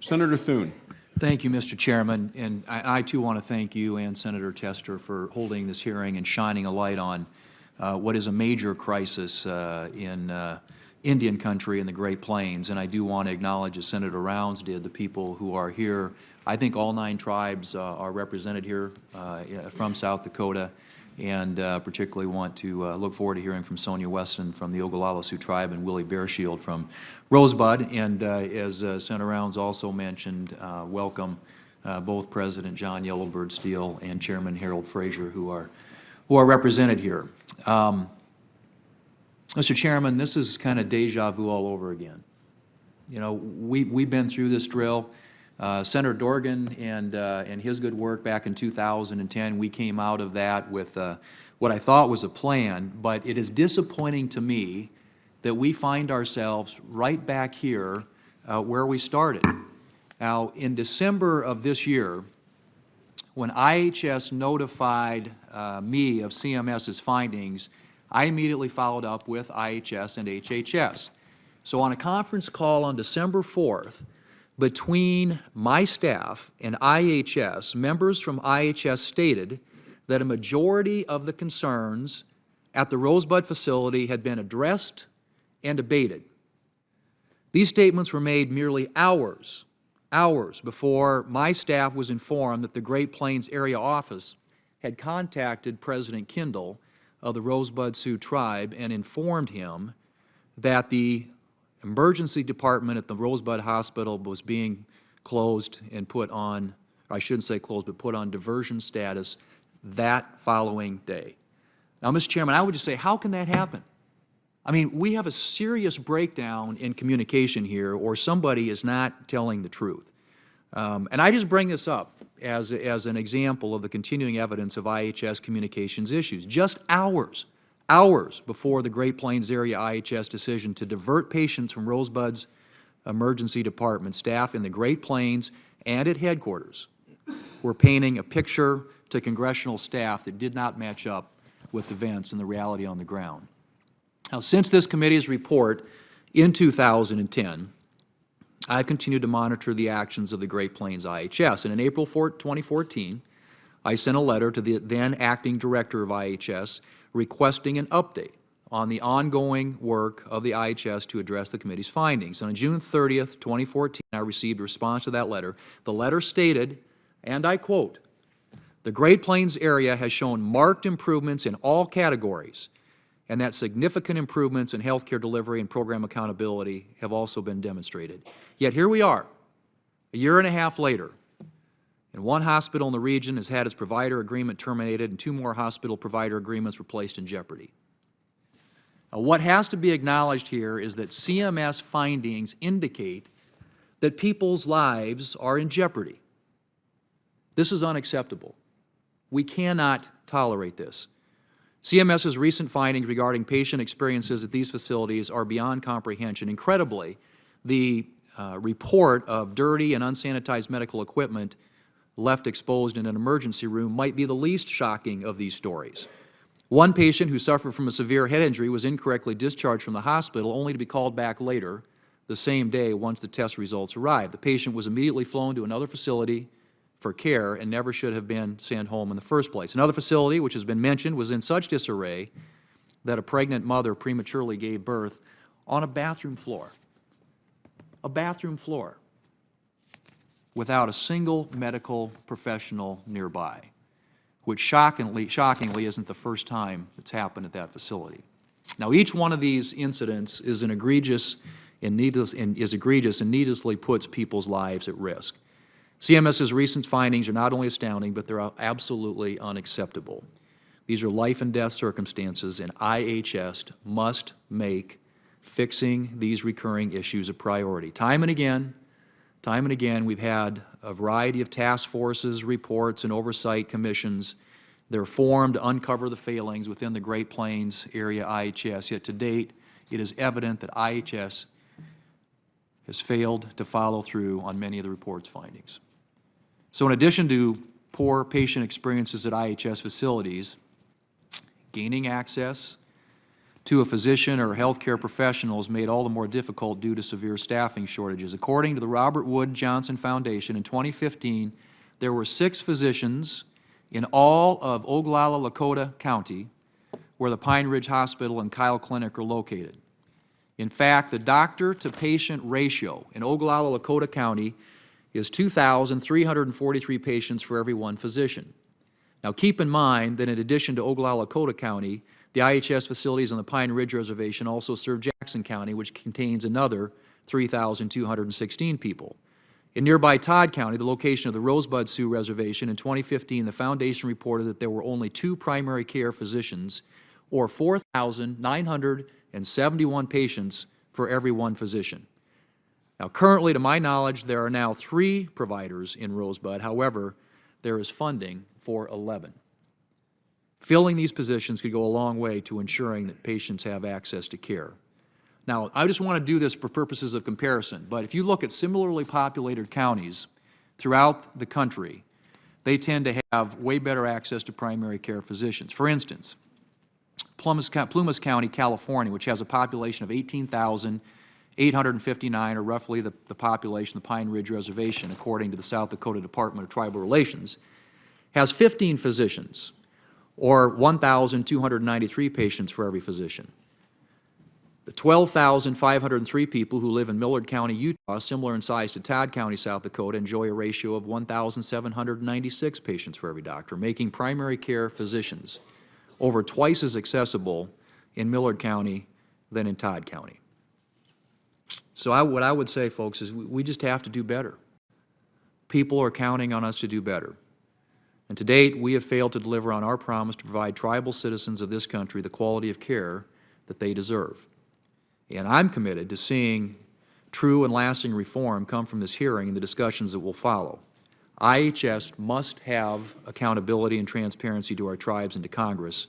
Senator Thune. Thank you, Mr. Chairman, and I too want to thank you and Senator Tester for holding this hearing and shining a light on what is a major crisis in Indian country and the Great Plains. And I do want to acknowledge, as Senator Rounds did, the people who are here. I think all 9 tribes are represented here from South Dakota, and particularly want to look forward to hearing from Sonia Weston from the Ogallala Sioux tribe and Willie Bearshield from Rosebud. And as Senator Rounds also mentioned, welcome both President John Yellowbird Steele and Chairman Harold Frazier, who are represented here. Mr. Chairman, this is kind of deja vu all over again. You know, we've been through this drill. Senator Dorgan and his good work back in 2010, we came out of that with what I thought was a plan, but it is disappointing to me that we find ourselves right back here where we started. Now, in December of this year, when IHS notified me of CMS's findings, I immediately followed up with IHS and HHS. So on a conference call on December 4th, between my staff and IHS, members from IHS stated that a majority of the concerns at the Rosebud facility had been addressed and abated. These statements were made merely hours before my staff was informed that the Great Plains Area Office had contacted President Kindle of the Rosebud Sioux tribe and informed him that the emergency department at the Rosebud Hospital was being closed and put on, I shouldn't say closed, but put on diversion status that following day. Now, Mr. Chairman, I would just say, how can that happen? I mean, we have a serious breakdown in communication here, or somebody is not telling the truth. And I just bring this up as an example of the continuing evidence of IHS communications issues. Just hours before the Great Plains Area IHS decision to divert patients from Rosebud's emergency department, staff in the Great Plains and at headquarters were painting a picture to congressional staff that did not match up with events and the reality on the ground. Now, since this committee's report in 2010, I've continued to monitor the actions of the Great Plains IHS, and in April 2014, I sent a letter to the then acting director of IHS requesting an update on the ongoing work of the IHS to address the committee's findings. And on June 30th, 2014, I received a response to that letter. The letter stated, and I quote, "The Great Plains area has shown marked improvements in all categories, and that significant improvements in healthcare delivery and program accountability have also been demonstrated." Yet here we are, a year and a half later, and one hospital in the region has had its provider agreement terminated and 2 more hospital provider agreements were placed in jeopardy. Now, what has to be acknowledged here is that CMS findings indicate that people's lives are in jeopardy. This is unacceptable. We cannot tolerate this. CMS's recent findings regarding patient experiences at these facilities are beyond comprehension. Incredibly, the report of dirty and unsanitized medical equipment left exposed in an emergency room might be the least shocking of these stories. One patient who suffered from a severe head injury was incorrectly discharged from the hospital only to be called back later the same day once the test results arrived. The patient was immediately flown to another facility for care and never should have been sent home in the first place. Another facility, which has been mentioned, was in such disarray that a pregnant mother prematurely gave birth on a bathroom floor. A bathroom floor, without a single medical professional nearby, which shockingly isn't the first time it's happened at that facility. Now, each one of these incidents is egregious and needlessly puts people's lives at risk. CMS's recent findings are not only astounding, but they're absolutely unacceptable. These are life and death circumstances, and IHS must make fixing these recurring issues a priority. Time and again, we've had a variety of task forces, reports, and oversight commissions. They're formed to uncover the failings within the Great Plains Area IHS, yet to date, it is evident that IHS has failed to follow through on many of the report's findings. So in addition to poor patient experiences at IHS facilities, gaining access to a physician or a healthcare professional is made all the more difficult due to severe staffing shortages. According to the Robert Wood Johnson Foundation, in 2015, there were 6 physicians in all of Oglala, Lakota County, where the Pine Ridge Hospital and Kyle Clinic are located. In fact, the doctor-to-patient ratio in Oglala, Lakota County is 2,343 patients for every 1 physician. Now, keep in mind that in addition to Oglala, Lakota County, the IHS facilities on the Pine Ridge Reservation also serve Jackson County, which contains another 3,216 people. In nearby Todd County, the location of the Rosebud Sioux Reservation, in 2015, the Foundation reported that there were only 2 primary care physicians, or 4,971 patients for every 1 physician. Now, currently, to my knowledge, there are now 3 providers in Rosebud. However, there is funding for 11. Filling these positions could go a long way to ensuring that patients have access to care. Now, I just want to do this for purposes of comparison, but if you look at similarly populated counties throughout the country, they tend to have way better access to primary care physicians. For instance, Plumas County, California, which has a population of 18,859, or roughly the population of the Pine Ridge Reservation, according to the South Dakota Department of Tribal Relations, has 15 physicians, or 1,293 patients for every physician. The 12,503 people who live in Millard County, Utah, similar in size to Todd County, South Dakota, enjoy a ratio of 1,796 patients for every doctor, making primary care physicians over twice as accessible in Millard County than in Todd County. So what I would say, folks, is we just have to do better. People are counting on us to do better. And to date, we have failed to deliver on our promise to provide tribal citizens of this country the quality of care that they deserve. And I'm committed to seeing true and lasting reform come from this hearing and the discussions that will follow. IHS must have accountability and transparency to our tribes and to Congress,